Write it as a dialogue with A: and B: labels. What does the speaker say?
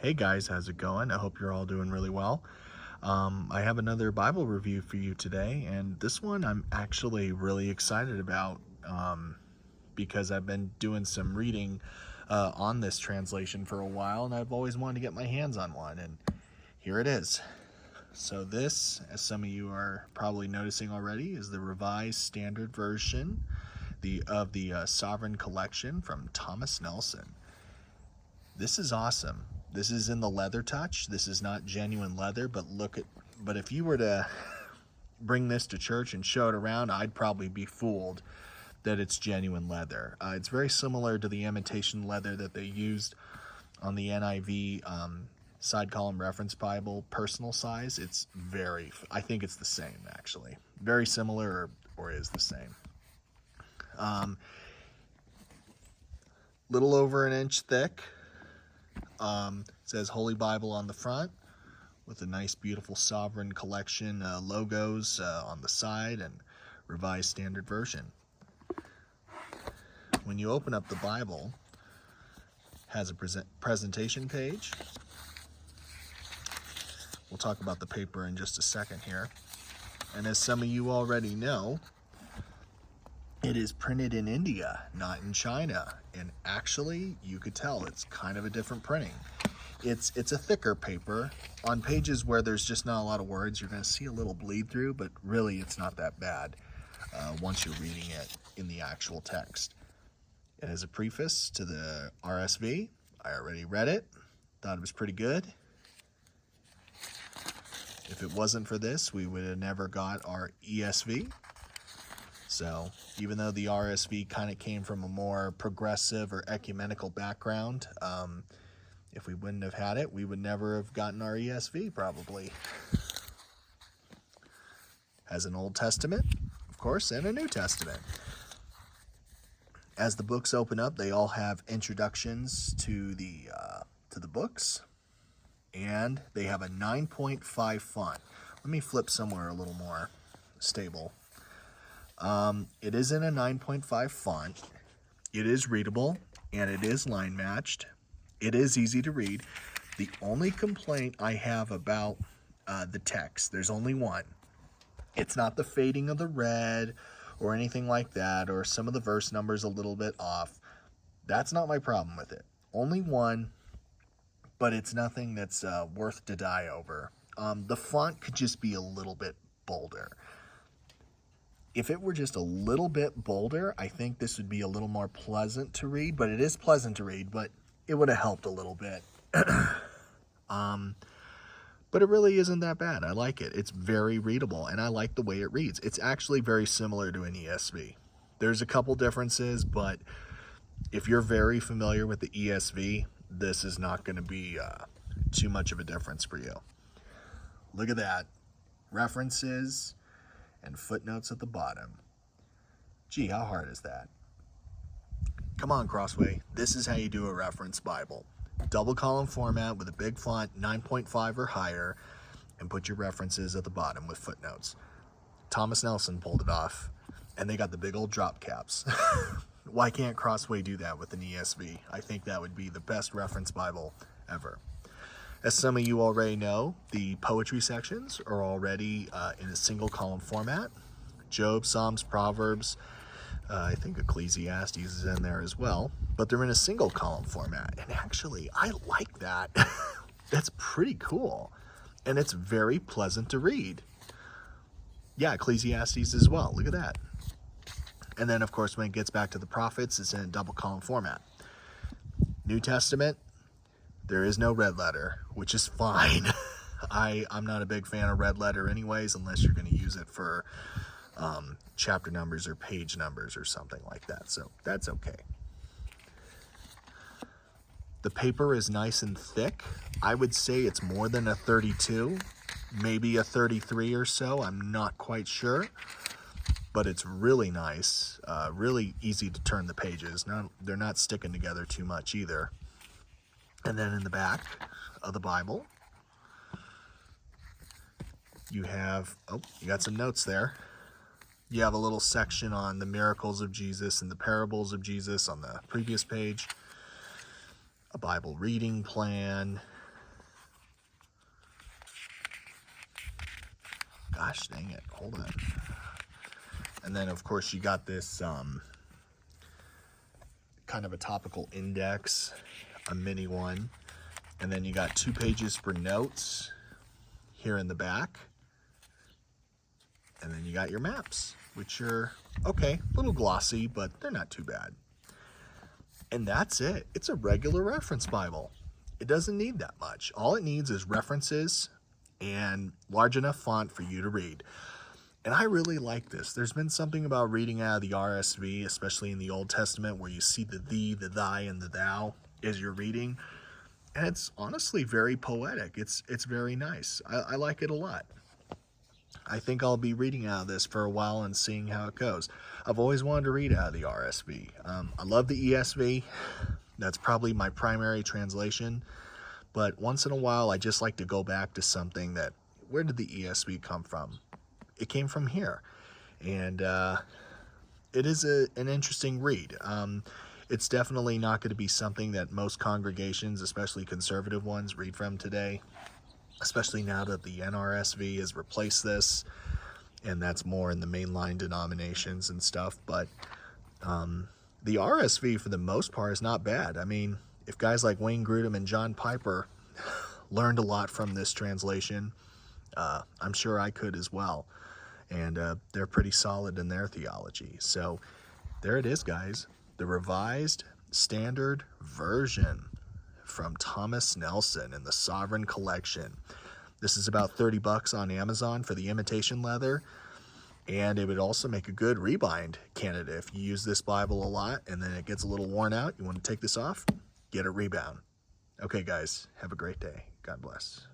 A: Hey guys, how's it going? I hope you're all doing really well. I have another Bible review for you today, and this one I'm actually really excited about because I've been doing some reading on this translation for a while, and I've always wanted to get my hands on one, and here it is. So this, as some of you are probably noticing already, is the Revised Standard Version of the Sovereign Collection from Thomas Nelson. This is awesome. This is in the leather touch. This is not genuine leather, but if you were to bring this to church and show it around, I'd probably be fooled that it's genuine leather. It's very similar to the imitation leather that they used on the NIV side column reference Bible, personalize. I think it's the same actually. Very similar or is the same. Little over an inch thick. It says Holy Bible on the front with a nice beautiful Sovereign Collection logos on the side and Revised Standard Version. When you open up the Bible, it has a presentation page. We'll talk about the paper in just a second here. And as some of you already know, it is printed in India, not in China. And actually, you could tell it's kind of a different printing. It's a thicker paper. On pages where there's just not a lot of words, you're going to see a little bleed through, but really it's not that bad once you're reading it in the actual text. It has a preface to the RSV. I already read it. Thought it was pretty good. If it wasn't for this, we would have never got our ESV. So even though the RSV kind of came from a more progressive or ecumenical background, if we wouldn't have had it, we would never have gotten our ESV probably. Has an Old Testament, of course, and a New Testament. As the books open up, they all have introductions to the books, and they have a 9.5 font. Let me flip somewhere a little more stable. It is in a 9.5 font. It is readable, and it is line matched. It is easy to read. The only complaint I have about the text, there's only one. It's not the fading of the red or anything like that, or some of the verse numbers a little bit off. That's not my problem with it. Only one, but it's nothing that's worth to die over. The font could just be a little bit bolder. If it were just a little bit bolder, I think this would be a little more pleasant to read, but it is pleasant to read, but it would have helped a little bit. But it really isn't that bad. I like it. It's very readable, and I like the way it reads. It's actually very similar to an ESV. There's a couple differences, but if you're very familiar with the ESV, this is not going to be too much of a difference for you. Look at that. References and footnotes at the bottom. Gee, how hard is that? Come on, Crossway. This is how you do a reference Bible. Double column format with a big font, 9.5 or higher, and put your references at the bottom with footnotes. Thomas Nelson pulled it off, and they got the big old drop caps. Why can't Crossway do that with an ESV? I think that would be the best reference Bible ever. As some of you already know, the poetry sections are already in a single column format. Job, Psalms, Proverbs, I think Ecclesiastes is in there as well, but they're in a single column format. And actually, I like that. That's pretty cool. And it's very pleasant to read. Yeah, Ecclesiastes as well. Look at that. And then, of course, when it gets back to the prophets, it's in a double column format. New Testament, there is no red letter, which is fine. I'm not a big fan of red letter anyways, unless you're going to use it for chapter numbers or page numbers or something like that. So that's okay. The paper is nice and thick. I would say it's more than a 32, maybe a 33 or so. I'm not quite sure, but it's really nice. Really easy to turn the pages. They're not sticking together too much either. And then in the back of the Bible, you got some notes there. You have a little section on the miracles of Jesus and the parables of Jesus on the previous page. A Bible reading plan, gosh, dang it. Hold on. And then, of course, you got this kind of a topical index, a mini one. And then you got 2 pages for notes here in the back. And then you got your maps, which are, okay, a little glossy, but they're not too bad. And that's it. It's a regular reference Bible. It doesn't need that much. All it needs is references and large enough font for you to read. And I really like this. There's been something about reading out of the RSV, especially in the Old Testament, where you see the thee, the thy, and the thou as you're reading. And it's honestly very poetic. It's very nice. I like it a lot. I think I'll be reading out of this for a while and seeing how it goes. I've always wanted to read out of the RSV. I love the ESV. That's probably my primary translation. But once in a while, I just like to go back to something that, where did the ESV come from? It came from here. And it is an interesting read. It's definitely not going to be something that most congregations, especially conservative ones, read from today, especially now that the NRSV has replaced this, and that's more in the mainline denominations and stuff. But the RSV, for the most part, is not bad. I mean, if guys like Wayne Grudem and John Piper learned a lot from this translation, I'm sure I could as well. And they're pretty solid in their theology. So there it is, guys. The Revised Standard Version from Thomas Nelson in the Sovereign Collection. This is about $30 on Amazon for the imitation leather. And it would also make a good rebind candidate if you use this Bible a lot and then it gets a little worn out. You want to take this off, get a rebound. Okay, guys, have a great day. God bless.